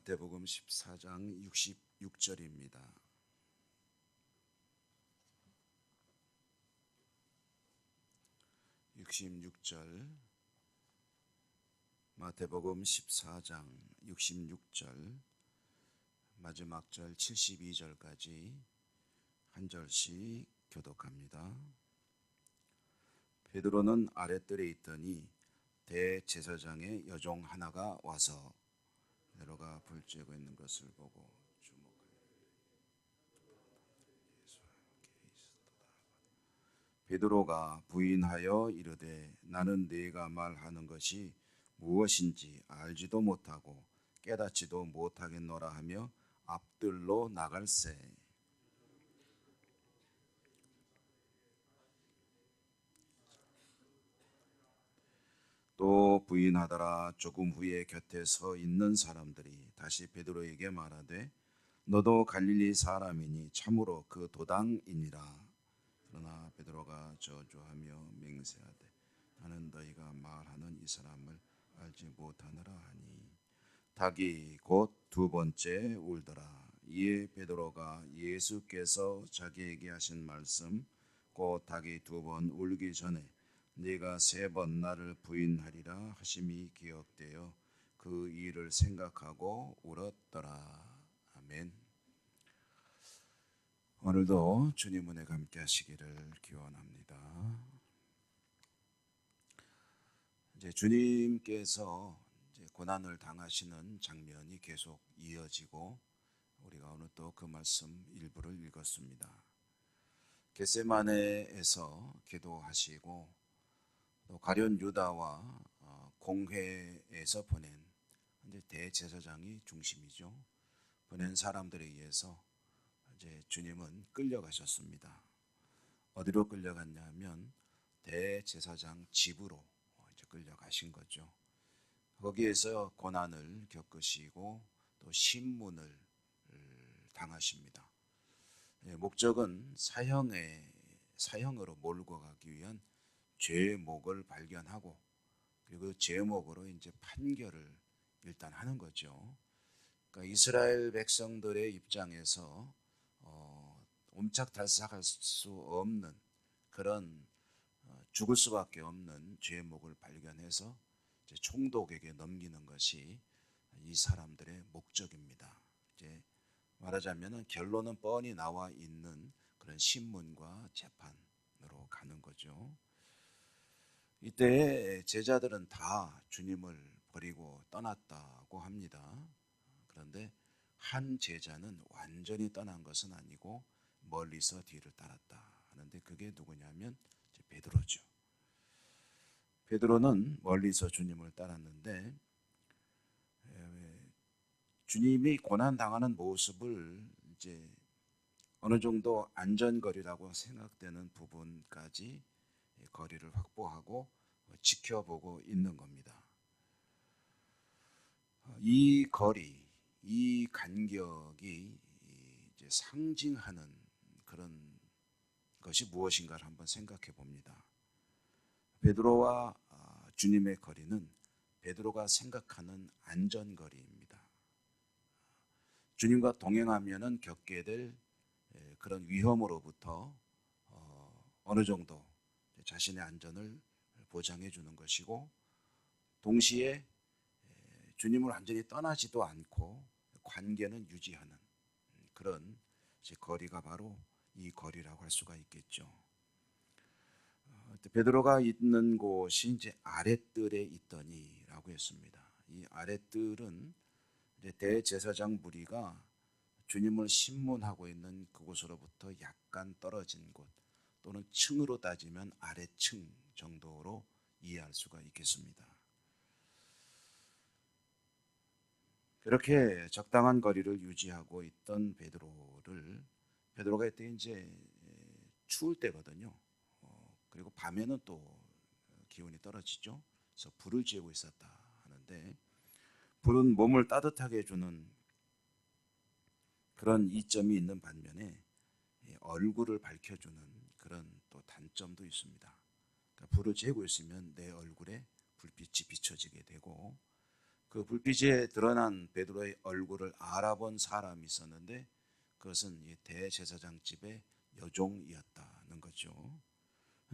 마태복음 14장 66절입니다. 마태복음 14장 66절 마지막 절 72절까지 한 절씩 교독합니다. 베드로는 아랫뜰에 있더니 대제사장의 여종 하나가 와서 베드로가 불 쬐고 있는 것을 보고 베드로가 부인하여 이르되 나는 네가 말하는 것이 무엇인지 알지도 못하고 깨닫지도 못하겠노라 하며 앞뜰로 나갈새. 또 부인하더라. 조금 후에 곁에 서 있는 사람들이 다시 베드로에게 말하되 너도 갈릴리 사람이니 참으로 그 도당이니라. 그러나 베드로가 저주하며 맹세하되 나는 너희가 말하는 이 사람을 알지 못하느라 하니 닭이 곧 두 번째 울더라. 이에 베드로가 예수께서 자기에게 하신 말씀 곧 닭이 두 번 울기 전에 네가 세 번 나를 부인하리라 하심이 기억되어 그 일을 생각하고 울었더라. 아멘. 오늘도 주님 은혜 함께 하시기를 기원합니다. 이제 주님께서 고난을 당하시는 장면이 계속 이어지고 우리가 오늘 또 그 말씀 일부를 읽었습니다. 겟세마네에서 기도하시고 또 가룟 유다와 공회에서 보낸 이제 대제사장이 중심이죠. 보낸 사람들에 의해서 이제 주님은 끌려가셨습니다. 어디로 끌려갔냐면 대제사장 집으로 이제 끌려가신 거죠. 거기에서 고난을 겪으시고 또 신문을 당하십니다. 목적은 사형으로 몰고 가기 위한 죄목을 발견하고 그리고 죄목으로 이제 판결을 일단 하는 거죠. 그러니까 이스라엘 백성들의 입장에서 옴짝달싹할 수 없는 그런 죽을 수밖에 없는 죄목을 발견해서 이제 총독에게 넘기는 것이 이 사람들의 목적입니다. 이제 말하자면 결론은 뻔히 나와 있는 그런 신문과 재판으로 가는 거죠. 이때 제자들은 다 주님을 버리고 떠났다고 합니다. 그런데 한 제자는 완전히 떠난 것은 아니고 멀리서 뒤를 따랐다 하는데 그게 누구냐면 베드로죠. 베드로는 멀리서 주님을 따랐는데 주님이 고난 당하는 모습을 이제 어느 정도 안전거리라고 생각되는 부분까지 거리를 확보하고 지켜보고 있는 겁니다. 이 거리, 이 간격이 이제 상징하는 그런 것이 무엇인가를 한번 생각해 봅니다. 베드로와 주님의 거리는 베드로가 생각하는 안전거리입니다. 주님과 동행하면은 겪게 될 그런 위험으로부터 어느 정도 자신의 안전을 보장해 주는 것이고 동시에 주님을 완전히 떠나지도 않고 관계는 유지하는 그런 거리가 바로 이 거리라고 할 수가 있겠죠. 베드로가 있는 곳이 이제 아랫뜰에 있더니라고 했습니다. 이 아랫뜰은 이제 대제사장 무리가 주님을 신문하고 있는 그곳으로부터 약간 떨어진 곳 또는 층으로 따지면 아래층 정도로 이해할 수가 있겠습니다. 그렇게 적당한 거리를 유지하고 있던 베드로가 이때 이제 추울 때거든요. 그리고 밤에는 또 기온이 떨어지죠. 그래서 불을 지우고 있었다 하는데 불은 몸을 따뜻하게 해주는 그런 이점이 있는 반면에 얼굴을 밝혀주는 그런 또 단점도 있습니다. 그러니까 불을 지우고 있으면 내 얼굴에 불빛이 비춰지게 되고 그 불빛에 드러난 베드로의 얼굴을 알아본 사람이 있었는데 그것은 이 대제사장 집의 여종이었다는 거죠.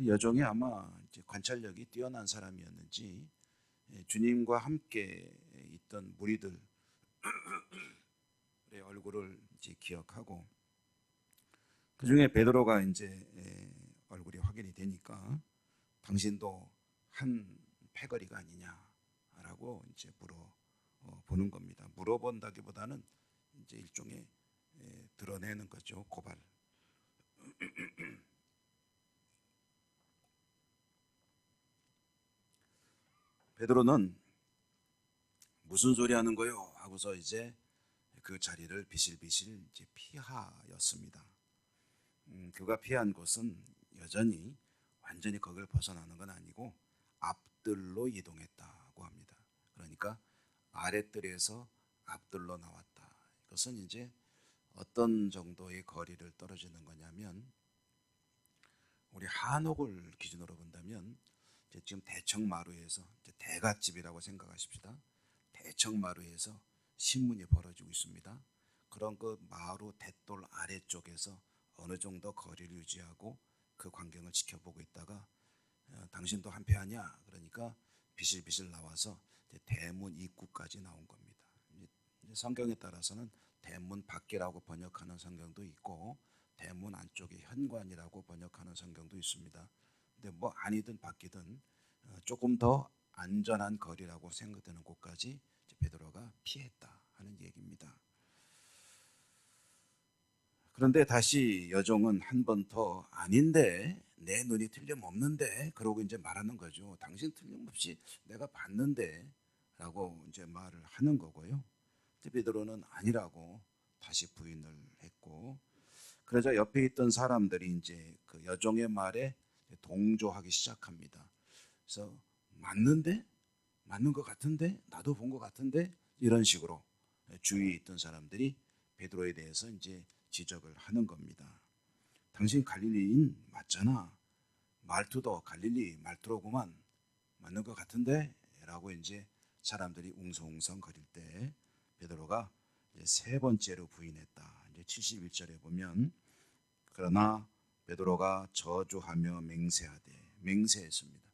여종이 아마 이제 관찰력이 뛰어난 사람이었는지 주님과 함께 있던 무리들의 얼굴을 이제 기억하고 그 중에 베드로가 이제 얼굴이 확인이 되니까 당신도 한 패거리가 아니냐라고 이제 물어보는 겁니다. 물어본다기보다는 이제 일종의 드러내는 거죠. 고발. 베드로는 무슨 소리 하는 거요? 하고서 이제 그 자리를 비실비실 이제 피하였습니다. 그가 피한 곳은 여전히 완전히 거기를 벗어나는 건 아니고 앞뜰로 이동했다고 합니다. 그러니까 아랫뜰에서 앞뜰로 나왔다. 이것은 이제 어떤 정도의 거리를 떨어지는 거냐면 우리 한옥을 기준으로 본다면 지금 대청마루에서 대갓집이라고 생각하십시다. 대청마루에서 신문이 벌어지고 있습니다. 그런 그 마루 대돌 아래쪽에서 어느 정도 거리를 유지하고 그 광경을 지켜보고 있다가 당신도 한패하냐? 그러니까 비실비실 나와서 대문 입구까지 나온 겁니다. 성경에 따라서는 대문 밖이라고 번역하는 성경도 있고 대문 안쪽이 현관이라고 번역하는 성경도 있습니다. 근데 뭐 아니든 밖이든 조금 더 안전한 거리라고 생각되는 곳까지 베드로가 피했다 하는 얘기입니다. 그런데 다시 여종은 한 번 더 아닌데 내 눈이 틀림없는데 그러고 이제 말하는 거죠. 당신 틀림없이 내가 봤는데 라고 이제 말을 하는 거고요. 베드로는 아니라고 다시 부인을 했고 그러자 옆에 있던 사람들이 이제 그 여종의 말에 동조하기 시작합니다. 그래서 맞는데? 맞는 것 같은데? 나도 본 것 같은데? 이런 식으로 주위에 있던 사람들이 베드로에 대해서 이제 지적을 하는 겁니다. 당신 갈릴리인 맞잖아. 말투도 갈릴리 말투로구만. 맞는 것 같은데? 라고 이제 사람들이 웅성웅성 거릴 때 베드로가 세 번째로 부인했다. 이제 71절에 보면 그러나 베드로가 저주하며 맹세했습니다.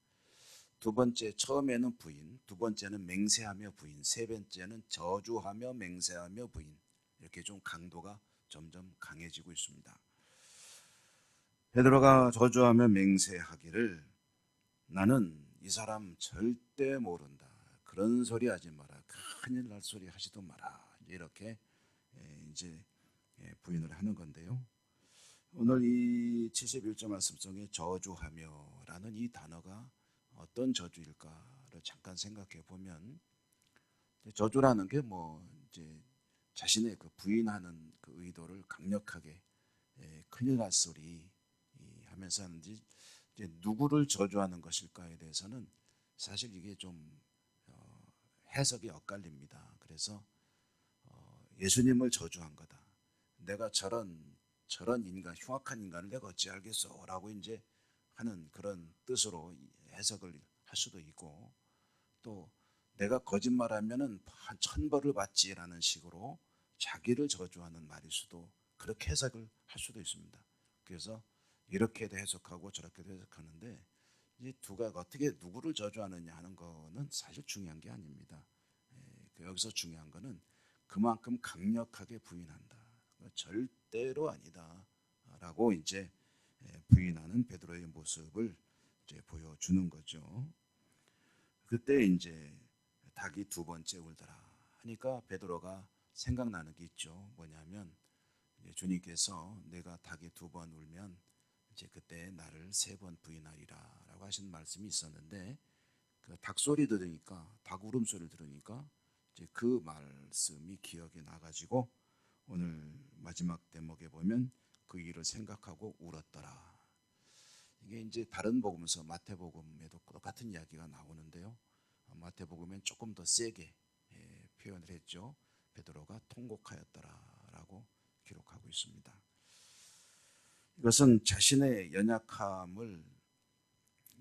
두 번째 처음에는 부인, 두 번째는 맹세하며 부인, 세 번째는 저주하며 맹세하며 부인. 이렇게 좀 강도가 점점 강해지고 있습니다. 베드로가 저주하며 맹세하기를 나는 이 사람 절대 모른다. 그런 소리 하지 마라. 큰일 날 소리 하지도 마라. 이렇게 이제 부인을 하는 건데요. 오늘 이 71절 말씀 중에 저주하며라는 이 단어가 어떤 저주일까를 잠깐 생각해 보면 저주라는 게 뭐 이제 자신의 그 부인하는 그 의도를 강력하게 큰일 날 소리 하면서 하는지 이제 누구를 저주하는 것일까에 대해서는 사실 이게 좀 해석이 엇갈립니다. 그래서 예수님을 저주한 거다. 내가 저런 인간, 흉악한 인간을 내가 어찌 알겠어? 라고 이제 하는 그런 뜻으로 해석을 할 수도 있고 또 내가 거짓말하면은 천벌을 받지라는 식으로 자기를 저주하는 말일 수도 그렇게 해석을 할 수도 있습니다. 그래서 이렇게도 해석하고 저렇게도 해석하는데 이 두가 어떻게 누구를 저주하느냐 하는 거는 사실 중요한 게 아닙니다. 여기서 중요한 거는 그만큼 강력하게 부인한다. 절대로 아니다라고 이제 부인하는 베드로의 모습을 이제 보여주는 거죠. 그때 이제 닭이 두 번째 울더라 하니까 베드로가 생각나는 게 있죠. 뭐냐면 주님께서 내가 닭이 두 번 울면 이제 그때 나를 세 번 부인하리라라고 하신 말씀이 있었는데 그 닭 소리 들으니까 닭 울음소리를 들으니까 이제 그 말씀이 기억이 나가지고 오늘 마지막 대목에 보면 그 일을 생각하고 울었더라. 이게 이제 다른 복음서 마태복음에도 똑같은 이야기가 나오는데요. 마태복음엔 조금 더 세게 표현을 했죠. 베드로가 통곡하였더라라고 기록하고 있습니다. 이것은 자신의 연약함을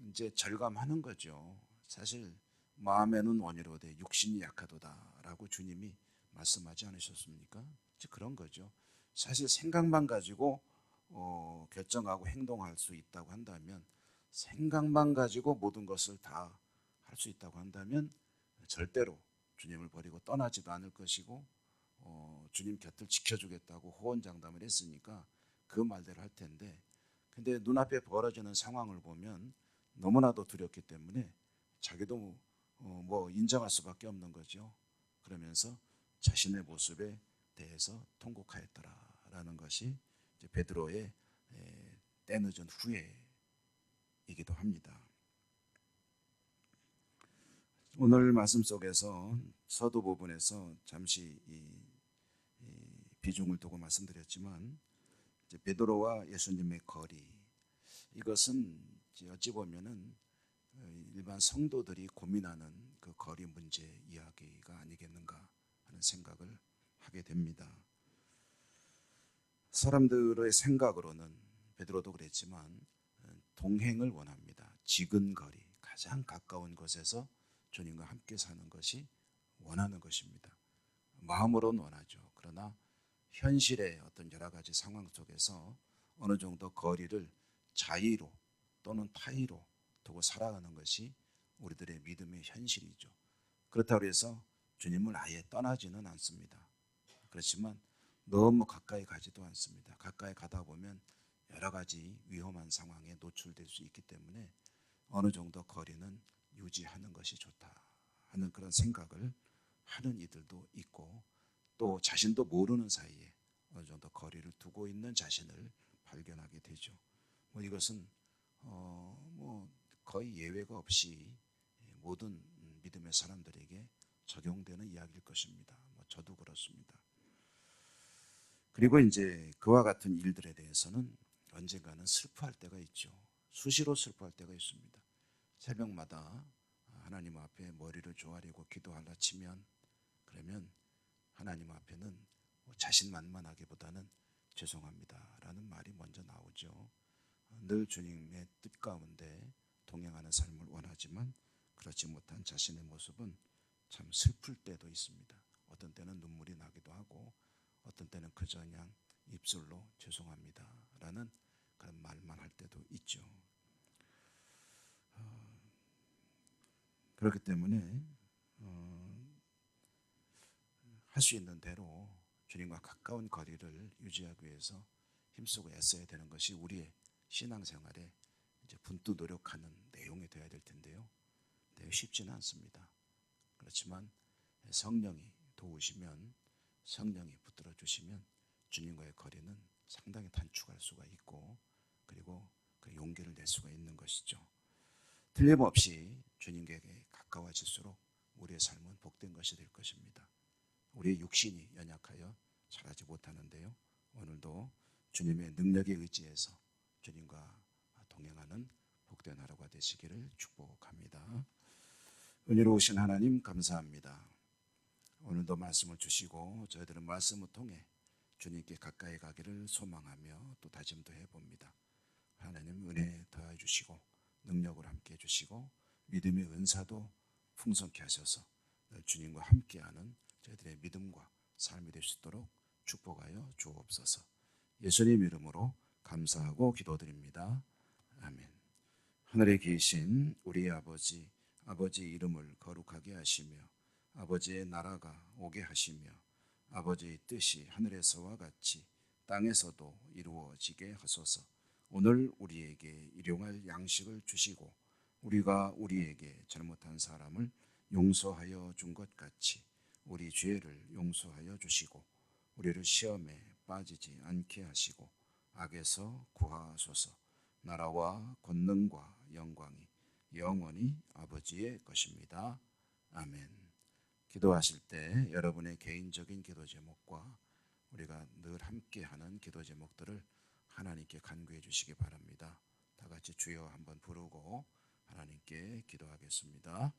이제 절감하는 거죠. 사실 마음에는 온유로되 육신이 약하도다라고 주님이 말씀하지 않으셨습니까? 그런 거죠. 사실 생각만 가지고 결정하고 행동할 수 있다고 한다면, 생각만 가지고 모든 것을 다 할 수 있다고 한다면 절대로 주님을 버리고 떠나지도 않을 것이고, 주님 곁을 지켜주겠다고 호언장담을 했으니까 그 말대로 할 텐데, 근데 눈앞에 벌어지는 상황을 보면 너무나도 두렵기 때문에 자기도 뭐 인정할 수밖에 없는 거죠. 그러면서 자신의 모습에 대해서 통곡하였더라라는 것이 이제 베드로의 때늦은 후회이기도 합니다. 오늘 말씀 속에서 서두 부분에서 잠시 이 비중을 두고 말씀드렸지만, 이제 베드로와 예수님의 거리, 이것은 어찌 보면은 일반 성도들이 고민하는 그 거리 문제 이야기가 아니겠는가 하는 생각을 하게 됩니다. 사람들의 생각으로는 베드로도 그랬지만 동행을 원합니다. 지근거리, 가장 가까운 곳에서 주님과 함께 사는 것이 원하는 것입니다. 마음으로는 원하죠. 그러나 현실의 어떤 여러 가지 상황 속에서 어느 정도 거리를 자의로 또는 타의로 두고 살아가는 것이 우리들의 믿음의 현실이죠. 그렇다고 해서 주님을 아예 떠나지는 않습니다. 그렇지만 너무 가까이 가지도 않습니다. 가까이 가다 보면 여러 가지 위험한 상황에 노출될 수 있기 때문에 어느 정도 거리는 유지하는 것이 좋다 하는 그런 생각을 하는 이들도 있고, 또 자신도 모르는 사이에 어느 정도 거리를 두고 있는 자신을 발견하게 되죠. 이것은 거의 예외가 없이 모든 믿음의 사람들에게 적용되는 이야기일 것입니다. 저도 그렇습니다. 그리고 이제 그와 같은 일들에 대해서는 언젠가는 슬퍼할 때가 있죠. 수시로 슬퍼할 때가 있습니다. 새벽마다 하나님 앞에 머리를 조아리고 기도하려 치면, 그러면 하나님 앞에는 자신만만하기보다는 죄송합니다 라는 말이 먼저 나오죠. 늘 주님의 뜻 가운데 동행하는 삶을 원하지만 그렇지 못한 자신의 모습은 참 슬플 때도 있습니다. 어떤 때는 눈물이 나기도 하고, 어떤 때는 그저 그냥 입술로 죄송합니다 라는 그런 말만 할 때도 있죠. 그렇기 때문에 할 수 있는 대로 주님과 가까운 거리를 유지하기 위해서 힘쓰고 애써야 되는 것이 우리의 신앙생활에 이제 분투 노력하는 내용이 되어야 될 텐데요. 쉽지는 않습니다. 그렇지만 성령이 도우시면, 성령이 붙들어 주시면 주님과의 거리는 상당히 단축할 수가 있고, 그리고 그 용기를 낼 수가 있는 것이죠. 틀림없이 주님께 가까워질수록 우리의 삶은 복된 것이 될 것입니다. 우리의 육신이 연약하여 잘하지 못하는데요, 오늘도 주님의 능력에 의지해서 주님과 동행하는 복된 하루가 되시기를 축복합니다. 은혜로우신 하나님 감사합니다. 오늘도 말씀을 주시고 저희들은 말씀을 통해 주님께 가까이 가기를 소망하며 또 다짐도 해봅니다. 하나님 은혜 더해 주시고 능력을 함께 해주시고 믿음의 은사도 풍성케 하셔서 주님과 함께하는 저희들의 믿음과 삶이 될 수 있도록 축복하여 주옵소서. 예수님 이름으로 감사하고 기도드립니다. 아멘. 하늘에 계신 우리 아버지, 아버지 이름을 거룩하게 하시며 아버지의 나라가 오게 하시며 아버지의 뜻이 하늘에서와 같이 땅에서도 이루어지게 하소서. 오늘 우리에게 일용할 양식을 주시고 우리가 우리에게 잘못한 사람을 용서하여 준 것 같이 우리 죄를 용서하여 주시고 우리를 시험에 빠지지 않게 하시고 악에서 구하소서. 나라와 권능과 영광이 영원히 아버지의 것입니다. 아멘. 기도하실 때 여러분의 개인적인 기도 제목과 우리가 늘 함께하는 기도 제목들을 하나님께 간구해 주시기 바랍니다. 다 같이 주여 한번 부르고 하나님께 기도하겠습니다.